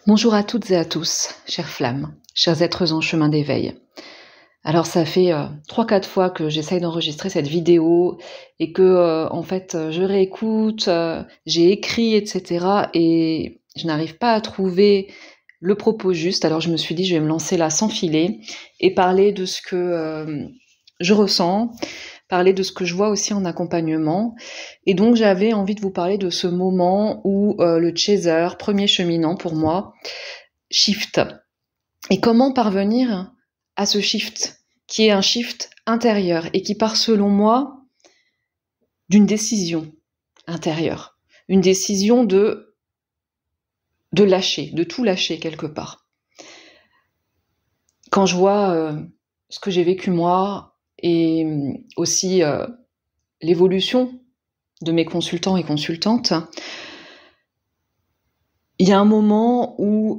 Bonjour à toutes et à tous, chères flammes, chers êtres en chemin d'éveil. Alors ça fait 3-4 fois que j'essaye d'enregistrer cette vidéo et que en fait je réécoute, j'ai écrit, etc. et je n'arrive pas à trouver le propos juste. Alors je me suis dit je vais me lancer là sans filet et parler de ce que je ressens, parler de ce que je vois aussi en accompagnement. Et donc j'avais envie de vous parler de ce moment où le chaser, premier cheminant pour moi, shift. Et comment parvenir à ce shift, qui est un shift intérieur et qui part selon moi d'une décision intérieure, une décision de lâcher, de tout lâcher quelque part. Quand je vois ce que j'ai vécu moi et aussi l'évolution de mes consultants et consultantes, il y a un moment où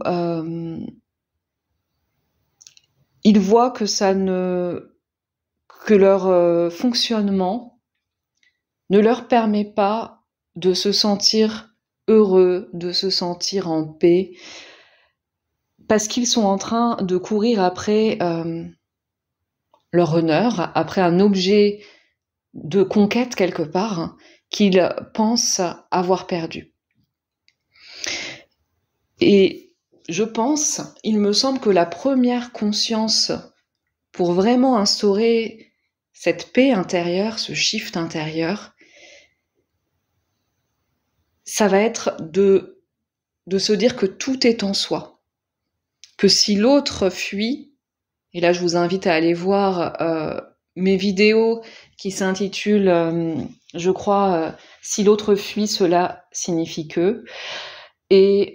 ils voient que que leur fonctionnement ne leur permet pas de se sentir heureux, de se sentir en paix, parce qu'ils sont en train de courir après leur honneur, après un objet de conquête quelque part, qu'ils pensent avoir perdu. Et je pense, il me semble que la première conscience pour vraiment instaurer cette paix intérieure, ce shift intérieur, ça va être de se dire que tout est en soi. Que si l'autre fuit, et là je vous invite à aller voir mes vidéos qui s'intitulent, je crois, si l'autre fuit, cela signifie que. Et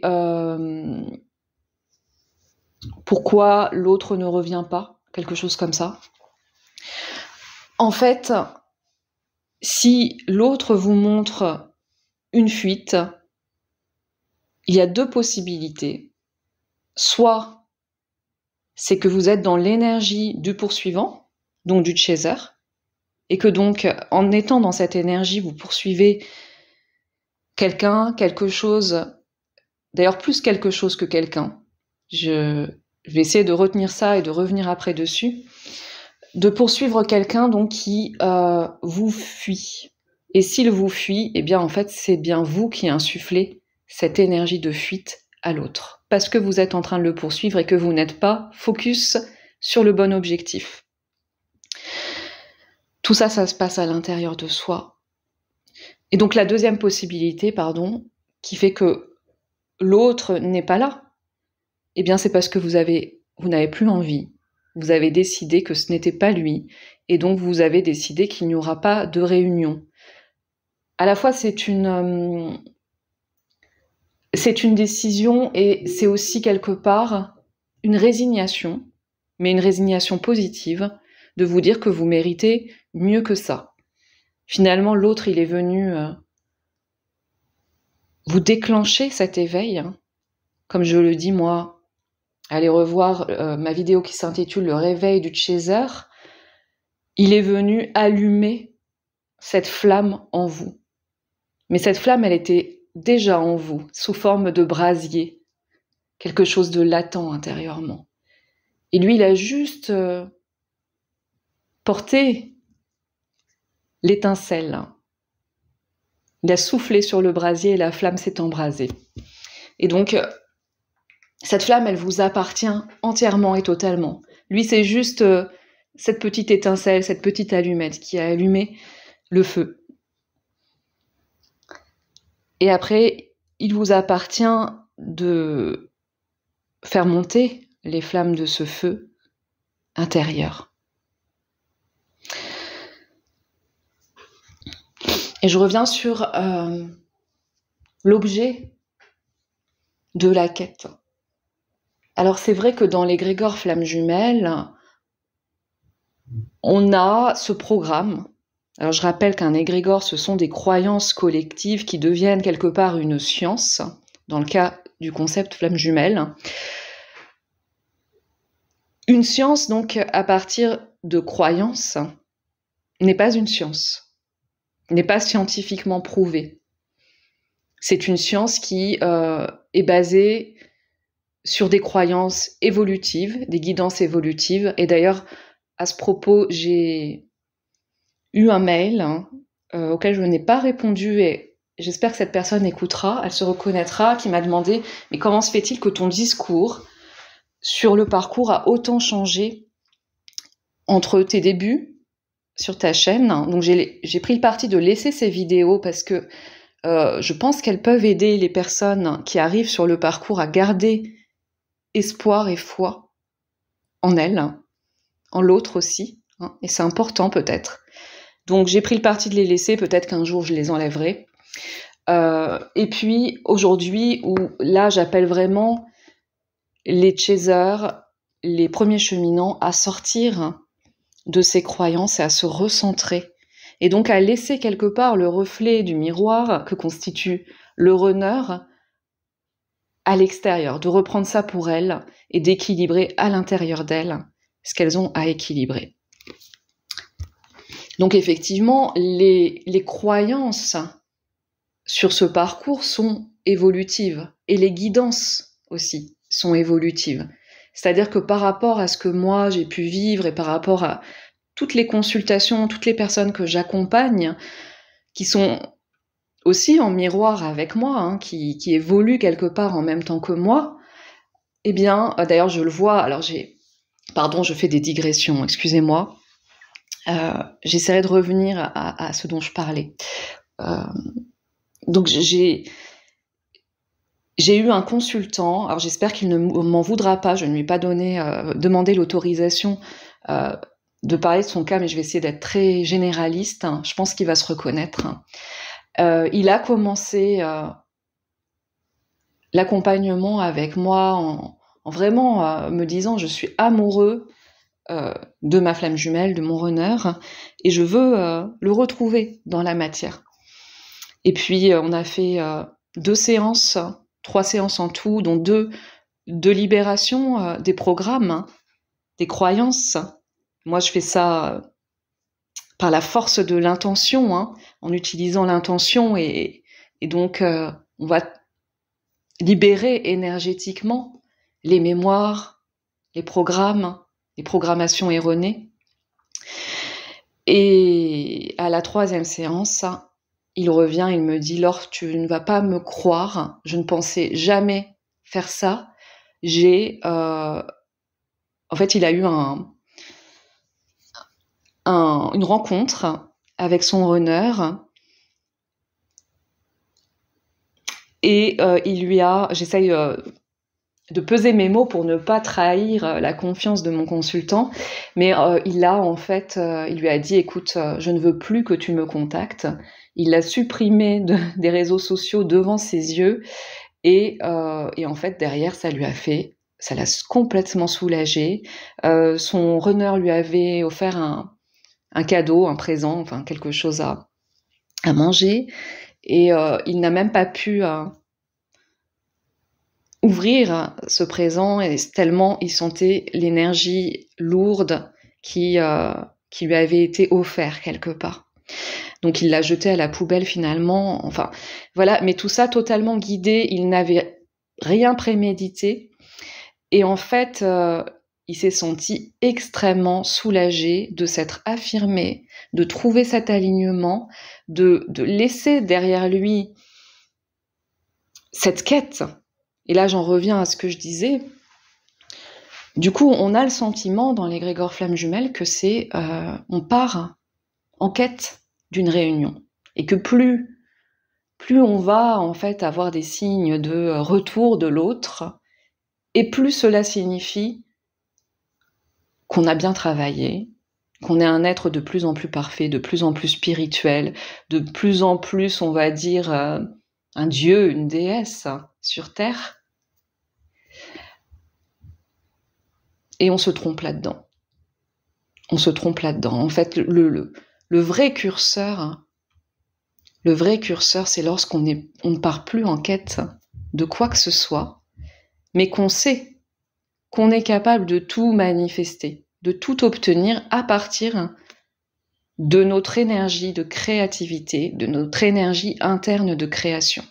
pourquoi l'autre ne revient pas, quelque chose comme ça. En fait, si l'autre vous montre une fuite, il y a deux possibilités. Soit c'est que vous êtes dans l'énergie du poursuivant, donc du chaser, et que donc en étant dans cette énergie, vous poursuivez quelqu'un, quelque chose, d'ailleurs plus quelque chose que quelqu'un. Je vais essayer de retenir ça et de revenir après dessus. De poursuivre quelqu'un donc qui vous fuit. Et s'il vous fuit, eh bien en fait c'est bien vous qui insufflez cette énergie de fuite à l'autre. Parce que vous êtes en train de le poursuivre et que vous n'êtes pas focus sur le bon objectif. Tout ça, ça se passe à l'intérieur de soi. Et donc la deuxième possibilité, qui fait que l'autre n'est pas là, eh bien c'est parce que vous n'avez plus envie. Vous avez décidé que ce n'était pas lui, et donc vous avez décidé qu'il n'y aura pas de réunion. À la fois, c'est une décision et c'est aussi quelque part une résignation, mais une résignation positive, de vous dire que vous méritez mieux que ça. Finalement, l'autre, il est venu vous déclencher cet éveil. Comme je le dis, moi, allez revoir ma vidéo qui s'intitule « Le réveil du chaser ». Il est venu allumer cette flamme en vous. Mais cette flamme, elle était déjà en vous, sous forme de brasier, quelque chose de latent intérieurement. Et lui, il a juste porté l'étincelle. Il a soufflé sur le brasier et la flamme s'est embrasée. Et donc, cette flamme, elle vous appartient entièrement et totalement. Lui, c'est juste cette petite étincelle, cette petite allumette qui a allumé le feu. Et après, il vous appartient de faire monter les flammes de ce feu intérieur. Et je reviens sur l'objet de la quête. Alors c'est vrai que dans l'égrégore flamme jumelle, on a ce programme. Alors je rappelle qu'un égrégore, ce sont des croyances collectives qui deviennent quelque part une science, dans le cas du concept flamme jumelle. Une science, donc, à partir de croyances, n'est pas une science, n'est pas scientifiquement prouvée. C'est une science qui est basée sur des croyances évolutives, des guidances évolutives. Et d'ailleurs, à ce propos, j'ai eu un mail auquel je n'ai pas répondu et j'espère que cette personne écoutera, elle se reconnaîtra, qui m'a demandé « Mais comment se fait-il que ton discours sur le parcours a autant changé entre tes débuts sur ta chaîne ?» Donc j'ai pris le parti de laisser ces vidéos parce que je pense qu'elles peuvent aider les personnes qui arrivent sur le parcours à garder espoir et foi en elles, en l'autre aussi, hein, et c'est important peut-être. Donc j'ai pris le parti de les laisser, peut-être qu'un jour je les enlèverai. Et puis aujourd'hui, où là j'appelle vraiment les chasers, les premiers cheminants à sortir de ces croyances et à se recentrer. Et donc à laisser quelque part le reflet du miroir que constitue le runner à l'extérieur, de reprendre ça pour elles et d'équilibrer à l'intérieur d'elles ce qu'elles ont à équilibrer. Donc effectivement, les croyances sur ce parcours sont évolutives et les guidances aussi sont évolutives. C'est-à-dire que par rapport à ce que moi j'ai pu vivre et par rapport à toutes les consultations, toutes les personnes que j'accompagne, qui sont aussi en miroir avec moi, hein, qui évoluent quelque part en même temps que moi, eh bien, d'ailleurs je le vois, alors je fais des digressions, excusez-moi, j'essaierai de revenir à ce dont je parlais. Donc j'ai eu un consultant, alors j'espère qu'il ne m'en voudra pas, je ne lui ai pas demandé l'autorisation de parler de son cas, mais je vais essayer d'être très généraliste, hein, je pense qu'il va se reconnaître. Il a commencé l'accompagnement avec moi en vraiment me disant « je suis amoureux de ma flamme jumelle, de mon runner, et je veux le retrouver dans la matière ». Et puis on a fait 3 séances en tout, dont 2 de libération des programmes, hein, des croyances. Moi je fais ça par la force de l'intention, hein, en utilisant l'intention et donc on va libérer énergétiquement les mémoires, les programmes, les programmations erronées. Et à la 3e séance, il revient, il me dit « Laure, tu ne vas pas me croire, je ne pensais jamais faire ça. » En fait, il a eu une rencontre avec son runner et j'essaye de peser mes mots pour ne pas trahir la confiance de mon consultant, mais il lui a dit « Écoute, je ne veux plus que tu me contactes ». Il l'a supprimé des réseaux sociaux devant ses yeux et en fait derrière ça l'a complètement soulagé. Son runner lui avait offert un cadeau, un présent, enfin quelque chose à manger et il n'a même pas pu ouvrir ce présent et tellement il sentait l'énergie lourde qui lui avait été offerte quelque part. Donc il l'a jeté à la poubelle finalement, enfin voilà, mais tout ça totalement guidé, il n'avait rien prémédité et en fait il s'est senti extrêmement soulagé de s'être affirmé, de trouver cet alignement, de laisser derrière lui cette quête. Et là j'en reviens à ce que je disais. Du coup on a le sentiment dans l'égrégore flamme jumelle que on part en quête d'une réunion et que plus on va en fait avoir des signes de retour de l'autre et plus cela signifie qu'on a bien travaillé, qu'on est un être de plus en plus parfait, de plus en plus spirituel, de plus en plus, on va dire, un dieu, une déesse sur Terre. Et on se trompe là-dedans. On se trompe là-dedans. En fait, le vrai curseur, c'est lorsqu'on ne part plus en quête de quoi que ce soit, mais qu'on sait qu'on est capable de tout manifester, de tout obtenir à partir de notre énergie de créativité, de notre énergie interne de création.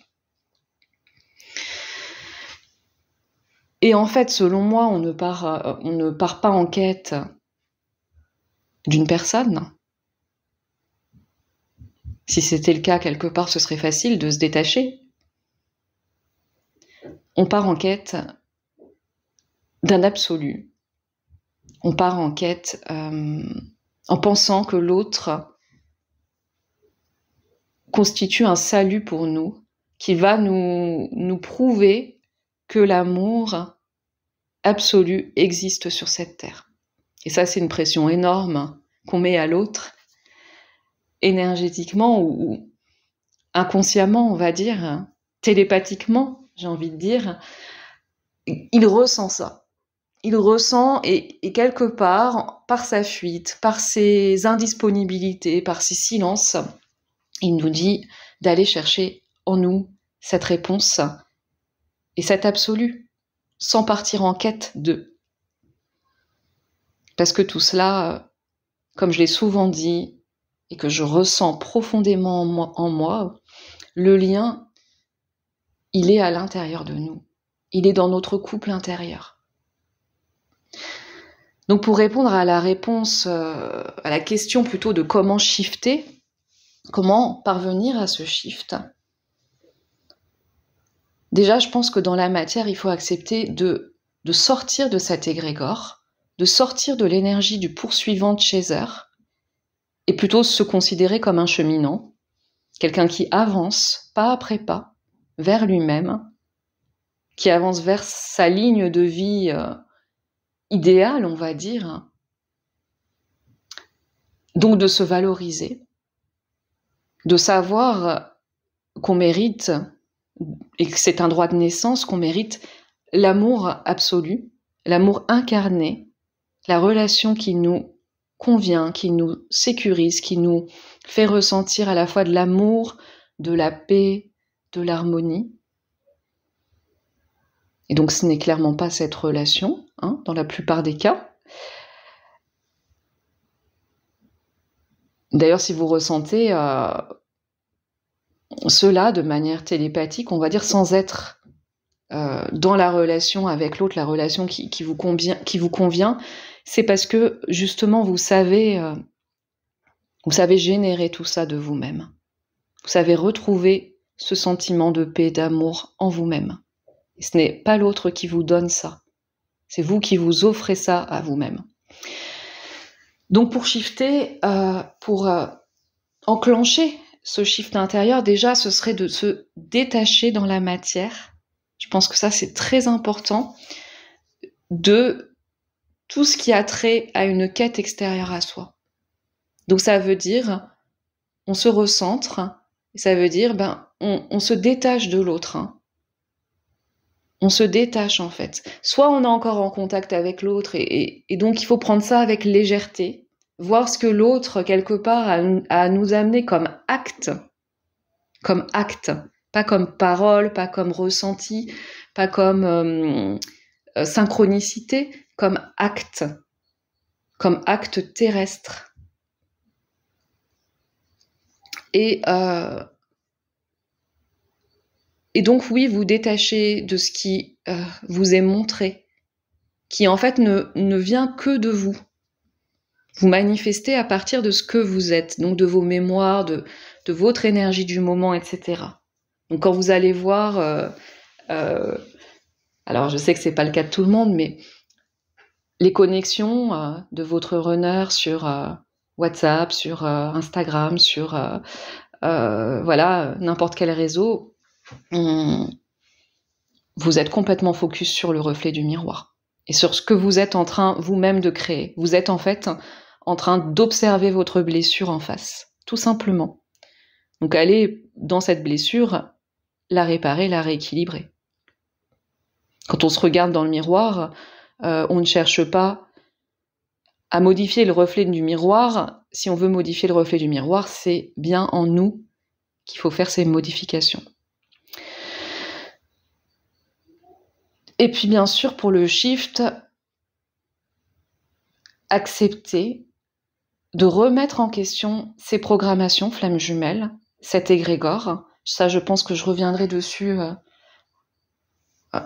Et en fait, selon moi, on ne part pas en quête d'une personne. Si c'était le cas, quelque part, ce serait facile de se détacher. On part en quête d'un absolu. On part en quête en pensant que l'autre constitue un salut pour nous, qui va nous prouver que l'amour absolu existe sur cette terre. Et ça, c'est une pression énorme qu'on met à l'autre, énergétiquement ou inconsciemment, on va dire, télépathiquement, j'ai envie de dire. Il ressent ça. Il ressent, et quelque part, par sa fuite, par ses indisponibilités, par ses silences, il nous dit d'aller chercher en nous cette réponse et cet absolu, sans partir en quête d'eux. Parce que tout cela, comme je l'ai souvent dit, et que je ressens profondément en moi, le lien, il est à l'intérieur de nous. Il est dans notre couple intérieur. Donc pour répondre à la réponse, à la question plutôt de comment shifter, comment parvenir à ce shift, déjà je pense que dans la matière, il faut accepter de sortir de cet égrégore, de sortir de l'énergie du poursuivant chaser, et plutôt se considérer comme un cheminant, quelqu'un qui avance pas après pas vers lui-même, qui avance vers sa ligne de vie idéale, on va dire. Donc de se valoriser, de savoir qu'on mérite, et que c'est un droit de naissance, qu'on mérite l'amour absolu, l'amour incarné, la relation qui nous convient, qui nous sécurise, qui nous fait ressentir à la fois de l'amour, de la paix, de l'harmonie. Et donc ce n'est clairement pas cette relation, dans la plupart des cas. D'ailleurs, si vous ressentez cela de manière télépathique, on va dire sans être dans la relation avec l'autre, la relation qui vous convient, c'est parce que justement vous savez générer tout ça de vous-même. Vous savez retrouver ce sentiment de paix, d'amour en vous-même. Et ce n'est pas l'autre qui vous donne ça. C'est vous qui vous offrez ça à vous-même. Donc pour shifter, pour enclencher ce shift intérieur, déjà ce serait de se détacher dans la matière. Je pense que ça c'est très important, de tout ce qui a trait à une quête extérieure à soi. Donc ça veut dire, on se recentre, et ça veut dire, on se détache de l'autre. On se détache en fait. Soit on est encore en contact avec l'autre, et donc il faut prendre ça avec légèreté, voir ce que l'autre, quelque part, a à nous amener comme acte, pas comme parole, pas comme ressenti, pas comme synchronicité, comme acte terrestre. Et donc oui, vous détachez de ce qui vous est montré, qui en fait ne vient que de vous. Vous manifestez à partir de ce que vous êtes, donc de vos mémoires, de votre énergie du moment, etc. Donc quand vous allez voir, alors je sais que c'est pas le cas de tout le monde, mais les connexions de votre runner sur WhatsApp, sur Instagram, sur voilà, n'importe quel réseau, vous êtes complètement focus sur le reflet du miroir et sur ce que vous êtes en train vous-même de créer. Vous êtes en fait en train d'observer votre blessure en face, tout simplement. Donc allez dans cette blessure, la réparer, la rééquilibrer. Quand on se regarde dans le miroir, on ne cherche pas à modifier le reflet du miroir. Si on veut modifier le reflet du miroir, c'est bien en nous qu'il faut faire ces modifications. Et puis bien sûr, pour le shift, accepter de remettre en question ces programmations flammes jumelles, cet égrégore. Ça, je pense que je reviendrai dessus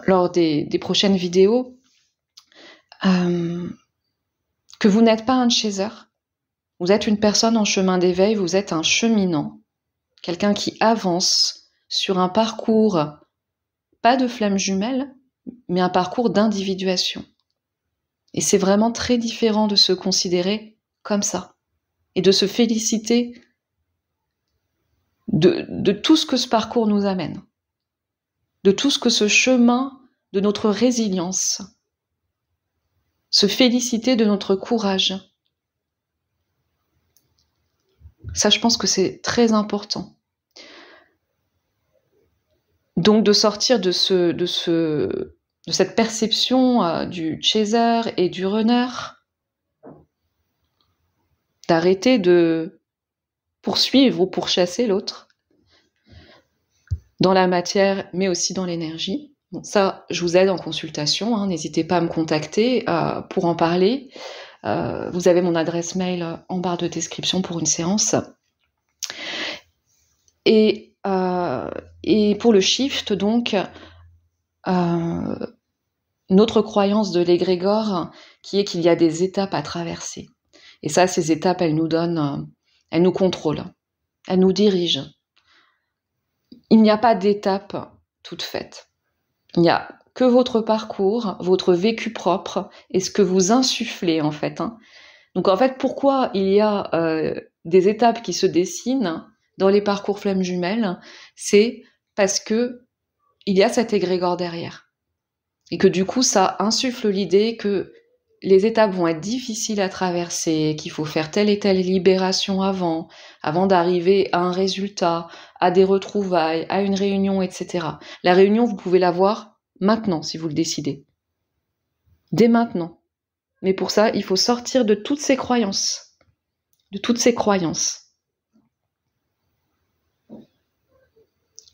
lors des prochaines vidéos, que vous n'êtes pas un chaser. Vous êtes une personne en chemin d'éveil, vous êtes un cheminant, quelqu'un qui avance sur un parcours, pas de flamme jumelle, mais un parcours d'individuation. Et c'est vraiment très différent de se considérer comme ça, et de se féliciter de tout ce que ce parcours nous amène, de tout ce que ce chemin de notre résilience, se féliciter de notre courage. Ça, je pense que c'est très important. Donc de sortir de cette perception du chaser et du runner, d'arrêter de poursuivre ou pourchasser l'autre dans la matière, mais aussi dans l'énergie. Bon, ça, je vous aide en consultation, hein, n'hésitez pas à me contacter pour en parler. Vous avez mon adresse mail en barre de description pour une séance. Et pour le shift, donc, notre croyance de l'égrégore, qui est qu'il y a des étapes à traverser. Et ça, ces étapes, elles nous donnent, elles nous contrôlent, elles nous dirigent. Il n'y a pas d'étape toute faite. Il n'y a que votre parcours, votre vécu propre et ce que vous insufflez, en fait. Hein. Donc, en fait, pourquoi il y a des étapes qui se dessinent dans les parcours flammes jumelles, c'est parce que il y a cet égrégore derrière. Et que du coup, ça insuffle l'idée que les étapes vont être difficiles à traverser, qu'il faut faire telle et telle libération avant d'arriver à un résultat, à des retrouvailles, à une réunion, etc. La réunion, vous pouvez la voir maintenant, si vous le décidez. Dès maintenant. Mais pour ça, il faut sortir de toutes ces croyances. De toutes ces croyances.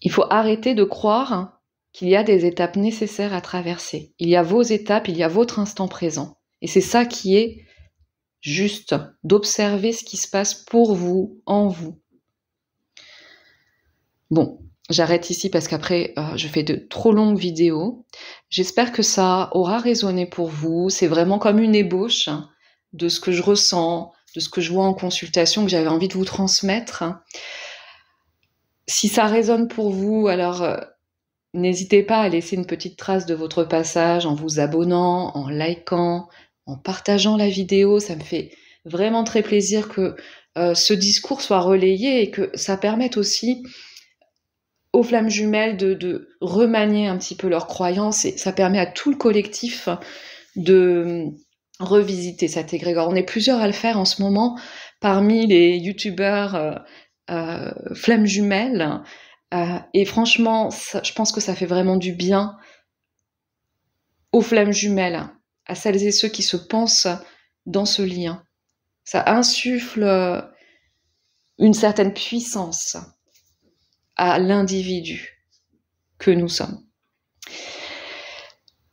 Il faut arrêter de croire qu'il y a des étapes nécessaires à traverser. Il y a vos étapes, il y a votre instant présent. Et c'est ça qui est juste, d'observer ce qui se passe pour vous, en vous. Bon, j'arrête ici parce qu'après, je fais de trop longues vidéos. J'espère que ça aura résonné pour vous. C'est vraiment comme une ébauche de ce que je ressens, de ce que je vois en consultation, que j'avais envie de vous transmettre. Si ça résonne pour vous, alors n'hésitez pas à laisser une petite trace de votre passage en vous abonnant, en likant, en partageant la vidéo. Ça me fait vraiment très plaisir que ce discours soit relayé et que ça permette aussi aux flammes jumelles de remanier un petit peu leurs croyances, et ça permet à tout le collectif de revisiter cet égrégore. On est plusieurs à le faire en ce moment parmi les youtubeurs flammes jumelles, et franchement, je pense que ça fait vraiment du bien aux flammes jumelles, à celles et ceux qui se pensent dans ce lien. Ça insuffle une certaine puissance à l'individu que nous sommes.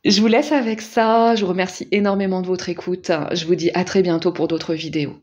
Je vous laisse avec ça, je vous remercie énormément de votre écoute, je vous dis à très bientôt pour d'autres vidéos.